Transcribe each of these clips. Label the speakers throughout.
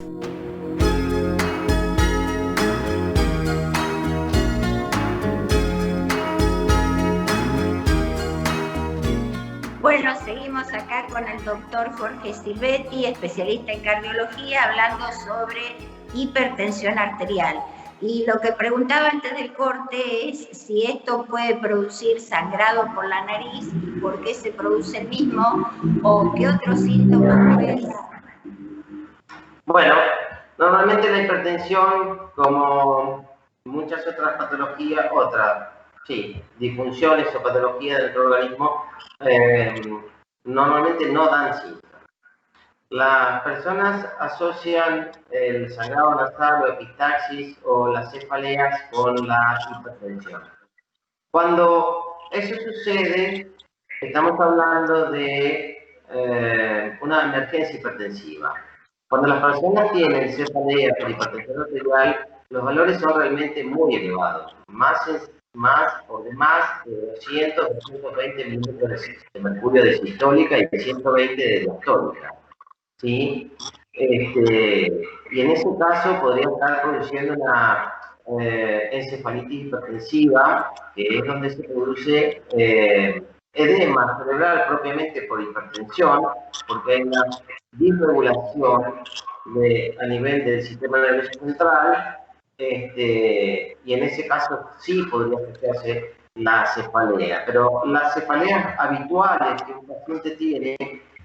Speaker 1: Bueno, seguimos acá con el doctor Jorge Silvetti, especialista en cardiología, hablando sobre hipertensión arterial. Y lo que preguntaba antes del corte es si esto puede producir sangrado por la nariz y por qué se produce el mismo o qué otros síntomas puede dar.
Speaker 2: Bueno, normalmente la hipertensión, como muchas otras patologías, disfunciones o patologías del organismo, normalmente no dan síntomas. Las personas asocian el sangrado nasal o epistaxis o las cefaleas con la hipertensión. Cuando eso sucede, estamos hablando de una emergencia hipertensiva. Cuando las personas tienen cefalea por hipertensión arterial, los valores son realmente muy elevados, más o de más de 200, 220 milímetros de mercurio de sistólica y de 120 de diastólica. ¿Sí? Y en ese caso podría estar produciendo una encefalitis hipertensiva, que es donde se produce edema cerebral propiamente por hipertensión, porque hay una disregulación a nivel del sistema nervioso central, y en ese caso sí podría afectarse la cefalea. Pero las cefaleas habituales que un paciente tiene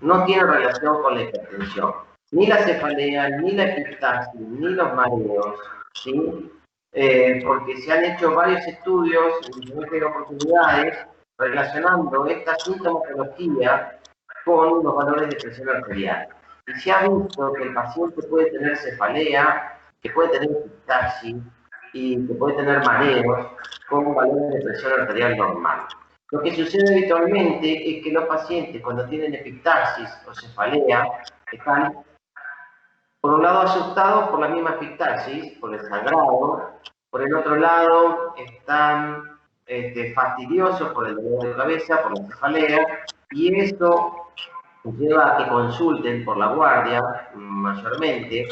Speaker 2: no tiene relación con la hipertensión. Ni la cefalea, ni la epistaxis, ni los mareos, ¿sí? Porque se han hecho varios estudios en diferentes oportunidades relacionando esta sintomatología con los valores de presión arterial. Y se ha visto que el paciente puede tener cefalea, que puede tener epistaxis y que puede tener mareos con valores de presión arterial normal. Lo que sucede habitualmente es que los pacientes, cuando tienen epistaxis o cefalea, están, por un lado, asustados por la misma epistaxis, por el sangrado, por el otro lado, están fastidiosos por el dolor de cabeza, por la cefalea, y esto lleva a que consulten por la guardia, mayormente,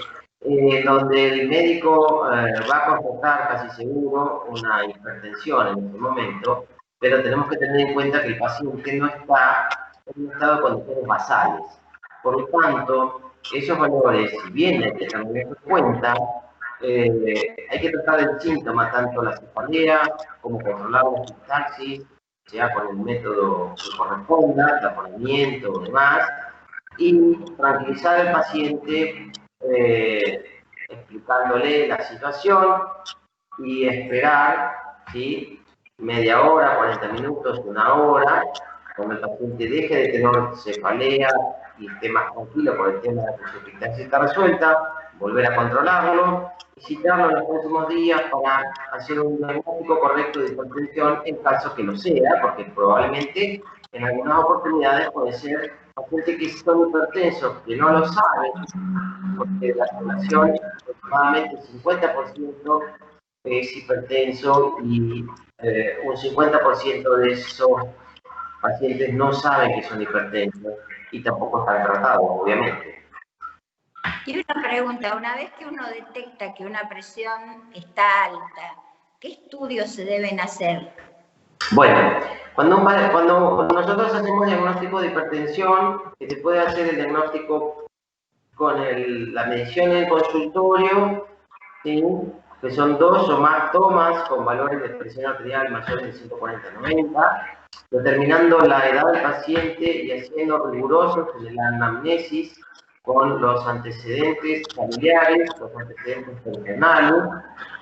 Speaker 2: donde el médico va a constatar casi seguro una hipertensión en este momento, pero tenemos que tener en cuenta que el paciente no está en un estado de condiciones basales. Por lo tanto, esos valores, si bien hay que tener en cuenta, hay que tratar el síntoma, tanto la cefalea como controlar la epistaxis, sea con el método que corresponda, taponamiento o demás, y tranquilizar al paciente explicándole la situación y esperar, ¿sí? Media hora, 40 minutos, una hora, cuando el paciente deje de tener cefalea y esté más tranquilo por el tema de que su epistaxis está resuelta, volver a controlarlo y citarlo en los próximos días para hacer un diagnóstico correcto de hipertensión en caso que lo sea, porque probablemente en algunas oportunidades puede ser pacientes que son hipertensos, que no lo saben, porque la población aproximadamente el 50% es hipertenso y un 50% de esos pacientes no saben que son hipertensos y tampoco están tratados, obviamente.
Speaker 1: Y una pregunta, una vez que uno detecta que una presión está alta, ¿qué estudios se deben hacer?
Speaker 2: Bueno, cuando nosotros hacemos diagnóstico de hipertensión, se puede hacer el diagnóstico con la medición en el consultorio, ¿sí? Que son 2 o más tomas con valores de presión arterial mayores de 140-90, determinando la edad del paciente y haciendo rigurosos en la anamnesis con los antecedentes familiares, los antecedentes personales,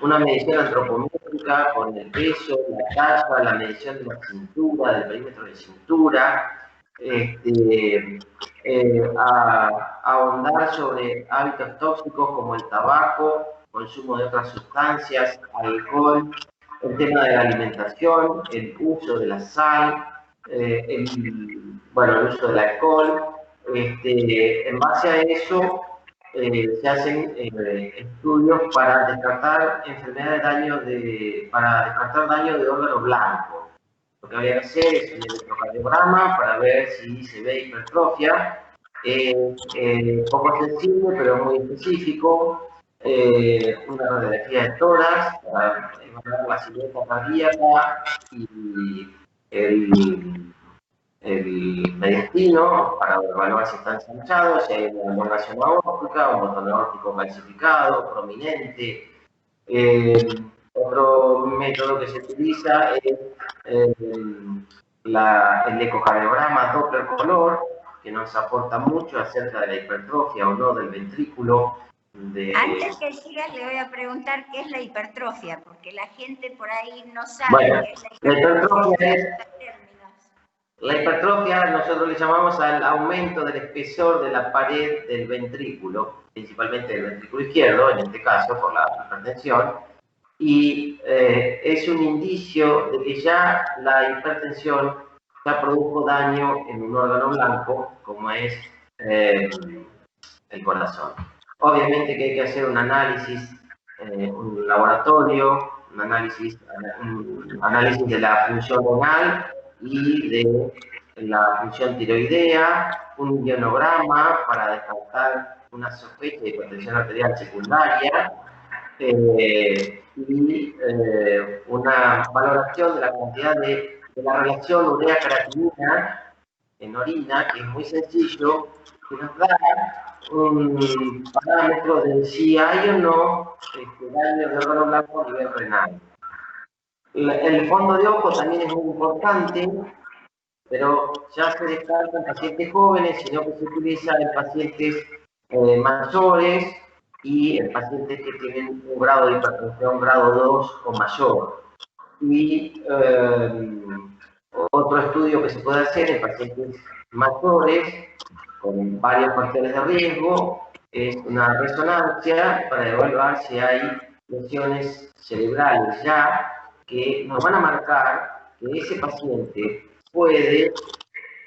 Speaker 2: una medición antropométrica con el peso, la talla, la medición de la cintura, del perímetro de cintura, ahondar sobre hábitos tóxicos como el tabaco, consumo de otras sustancias, alcohol, el tema de la alimentación, el uso de la sal, el uso del alcohol. En base a eso se hacen estudios para descartar daño de órgano blanco. Lo que habría que hacer es un electrocardiograma para ver si se ve hipertrofia poco sensible, pero muy específico. Una radiografía de tórax para evaluar la silueta cardíaca y el mediastino para evaluar si está ensanchado, si hay una elongación aórtica, un botón aórtico calcificado, prominente. Otro método que se utiliza es el ecocardiograma Doppler color, que nos aporta mucho acerca de la hipertrofia o no del ventrículo.
Speaker 1: Antes que sigas, le voy a preguntar qué es la hipertrofia, porque la gente por ahí no sabe
Speaker 2: bueno,
Speaker 1: qué es la hipertrofia.
Speaker 2: La hipertrofia nosotros le llamamos al aumento del espesor de la pared del ventrículo, principalmente del ventrículo izquierdo, en este caso por la hipertensión, y es un indicio de que ya la hipertensión ya produjo daño en un órgano blanco, como es el corazón. Obviamente que hay que hacer un análisis, un laboratorio, un análisis de la función renal y de la función tiroidea, un ionograma para descartar una sospecha de hipertensión arterial secundaria y una valoración de la cantidad de la relación urea-creatinina en orina, que es muy sencillo, que nos da un parámetro de si hay o no daño de órgano blanco a nivel renal. El fondo de ojo también es muy importante, pero ya se descarta en pacientes jóvenes, sino que se utiliza en pacientes mayores y en pacientes que tienen un grado de hipertensión grado 2 o mayor. Y otro estudio que se puede hacer en pacientes mayores con varios factores de riesgo es una resonancia para evaluar si hay lesiones cerebrales ya que nos van a marcar que ese paciente puede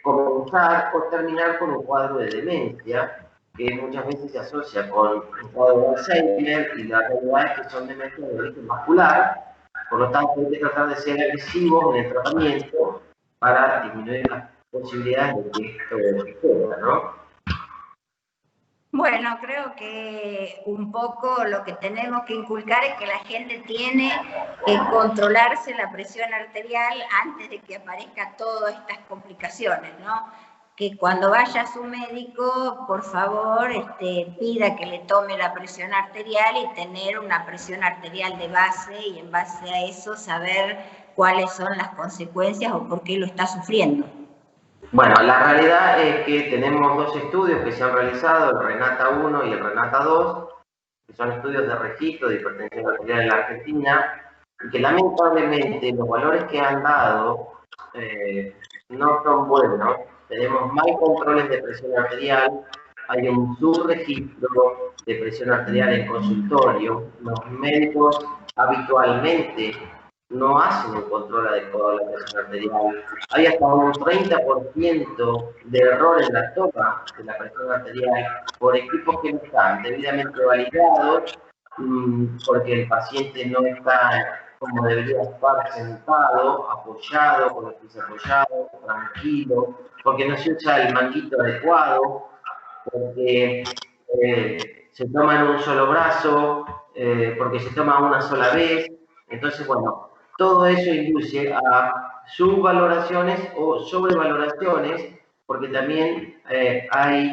Speaker 2: comenzar o terminar con un cuadro de demencia que muchas veces se asocia con un cuadro de Alzheimer y la realidad es que son demencias de origen vascular. Por lo tanto, hay que tratar de ser agresivos en el tratamiento para disminuir las posibilidades de que esto suceda, ¿no?
Speaker 1: Bueno, creo que un poco lo que tenemos que inculcar es que la gente tiene que controlarse la presión arterial antes de que aparezcan todas estas complicaciones, ¿no? Que cuando vaya a su médico, por favor, pida que le tome la presión arterial y tener una presión arterial de base y en base a eso saber cuáles son las consecuencias o por qué lo está sufriendo.
Speaker 2: Bueno, la realidad es que tenemos dos estudios que se han realizado, el RENATA 1 y el RENATA 2, que son estudios de registro de hipertensión arterial en la Argentina, y que lamentablemente los valores que han dado no son buenos. Tenemos mal controles de presión arterial, hay un subregistro de presión arterial en consultorio, los médicos habitualmente no hacen un control adecuado de la presión arterial. Hay hasta un 30% de error en la toma de la presión arterial por equipos que no están debidamente validados, porque el paciente no está como debería estar sentado, apoyado, con los pies apoyados, tranquilo, porque no se usa el manguito adecuado, porque se toma en un solo brazo, porque se toma una sola vez. Entonces, bueno, todo eso induce a subvaloraciones o sobrevaloraciones, porque también hay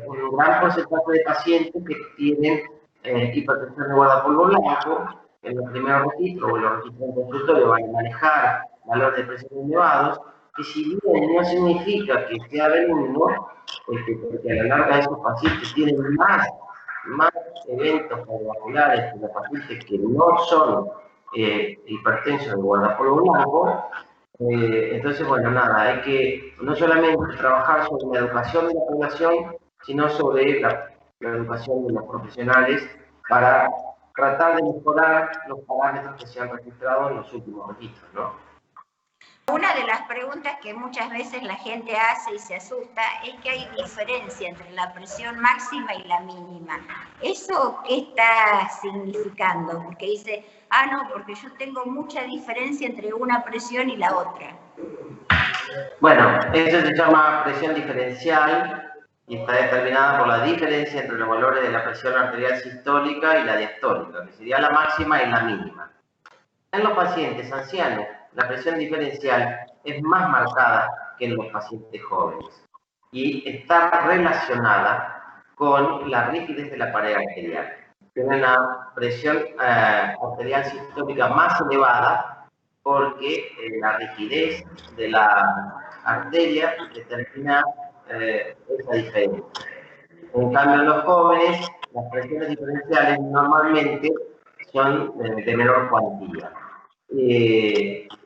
Speaker 2: un gran porcentaje de pacientes que tienen hipertensión de guardapolvo blanco. En los primeros registros o en los registros de consultorio van a manejar valores de presión elevados, que si bien no significa que sea benigno, porque a la larga esos pacientes tienen más eventos cardiovasculares que los pacientes que no son hipertensos de guardapolvo blanco. Entonces, bueno, nada, hay que no solamente trabajar sobre la educación de la población, sino sobre la educación de los profesionales para tratar de mejorar los parámetros que se han registrado en los últimos registros, ¿no?
Speaker 1: Una de las preguntas que muchas veces la gente hace y se asusta es que hay diferencia entre la presión máxima y la mínima. ¿Eso qué está significando? Porque dice, no, porque yo tengo mucha diferencia entre una presión y la otra.
Speaker 2: Bueno, eso se llama presión diferencial y está determinada por la diferencia entre los valores de la presión arterial sistólica y la diastólica, que sería la máxima y la mínima. En los pacientes ancianos, la presión diferencial es más marcada que en los pacientes jóvenes y está relacionada con la rigidez de la pared arterial. Tiene una presión arterial sistólica más elevada porque la rigidez de la arteria determina esa diferencia. En cambio, en los jóvenes, las presiones diferenciales normalmente son de menor cuantía.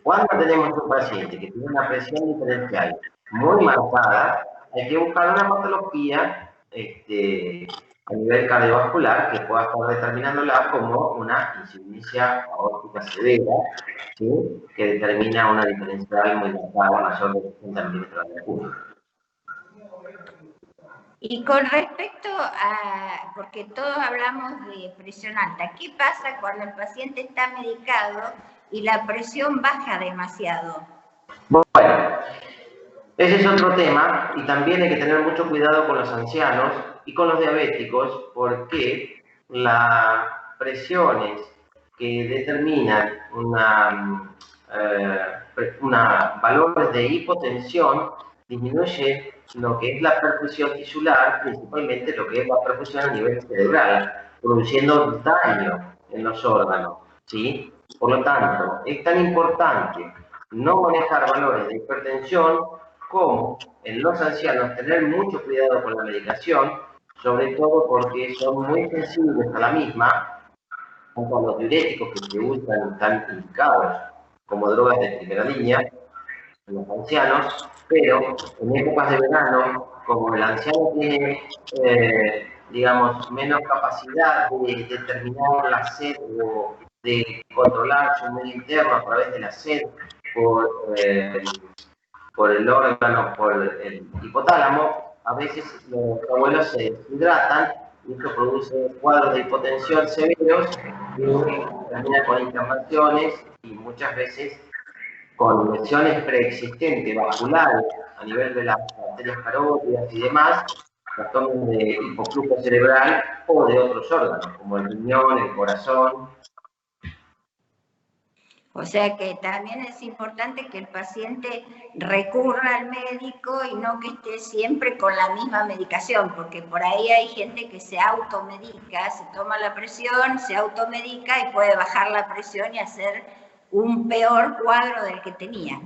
Speaker 2: Cuando tenemos un paciente que tiene una presión diferencial muy marcada, hay que buscar una patología a nivel cardiovascular que pueda estar determinándola como una insuficiencia aórtica severa, ¿sí? Que determina una diferencial muy marcada, mayor de 60 milímetros de mercurio.
Speaker 1: Y con respecto a, porque todos hablamos de presión alta, ¿qué pasa cuando el paciente está medicado y la presión baja demasiado?
Speaker 2: Bueno, ese es otro tema y también hay que tener mucho cuidado con los ancianos y con los diabéticos porque las presiones que determinan valores de hipotensión disminuye lo que es la perfusión tisular, principalmente lo que es la perfusión a nivel cerebral, produciendo daño en los órganos, ¿sí? Por lo tanto, es tan importante no manejar valores de hipertensión como en los ancianos tener mucho cuidado con la medicación, sobre todo porque son muy sensibles a la misma, tanto a los diuréticos que se usan tan indicados como drogas de primera línea en los ancianos, pero en épocas de verano, como el anciano tiene, digamos, menos capacidad de determinar la sed o de controlar su medio interno a través de la sed por el órgano, por el hipotálamo, a veces los abuelos se deshidratan y esto produce cuadros de hipotensión severos que terminan con inflamaciones y muchas veces con lesiones preexistentes vasculares a nivel de las arterias carótidas y demás, trastornos de hipoflujo cerebral o de otros órganos, como el riñón, el corazón.
Speaker 1: O sea que también es importante que el paciente recurra al médico y no que esté siempre con la misma medicación, porque por ahí hay gente que se automedica, se toma la presión, se automedica y puede bajar la presión y hacer un peor cuadro del que tenía.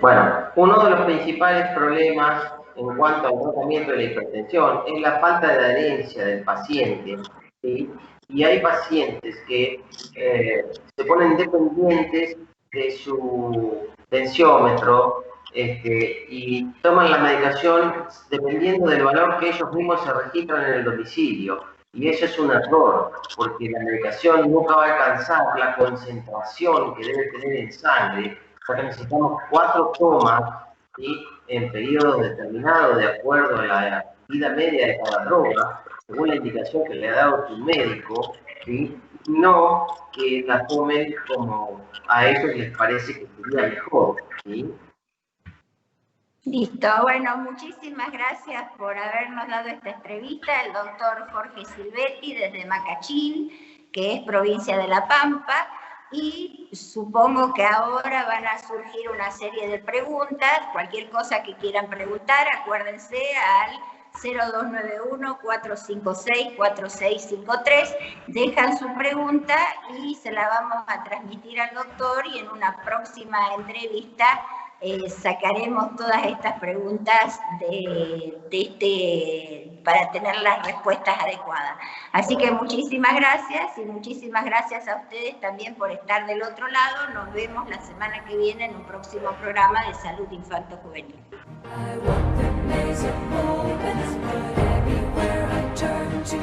Speaker 2: Bueno, uno de los principales problemas en cuanto al tratamiento de la hipertensión es la falta de adherencia del paciente, ¿sí? Y hay pacientes que se ponen dependientes de su tensiómetro y toman la medicación dependiendo del valor que ellos mismos se registran en el domicilio. Y eso es un error, porque la medicación nunca va a alcanzar la concentración que debe tener en sangre, porque necesitamos 4 tomas, ¿sí? En periodos determinados de acuerdo a la vida media de cada droga, según la indicación que le ha dado tu médico, ¿sí? No que la tomen como a ellos les parece que sería mejor, ¿sí?
Speaker 1: Listo, bueno, muchísimas gracias por habernos dado esta entrevista, el doctor Jorge Silvetti desde Macachín, que es provincia de La Pampa, y supongo que ahora van a surgir una serie de preguntas, cualquier cosa que quieran preguntar, acuérdense al 0291-456-4653, dejan su pregunta y se la vamos a transmitir al doctor y en una próxima entrevista sacaremos todas estas preguntas para tener las respuestas adecuadas. Así que muchísimas gracias y muchísimas gracias a ustedes también por estar del otro lado. Nos vemos la semana que viene en un próximo programa de Salud Infanto-Juvenil. I walk the maze of moments, but everywhere I turn to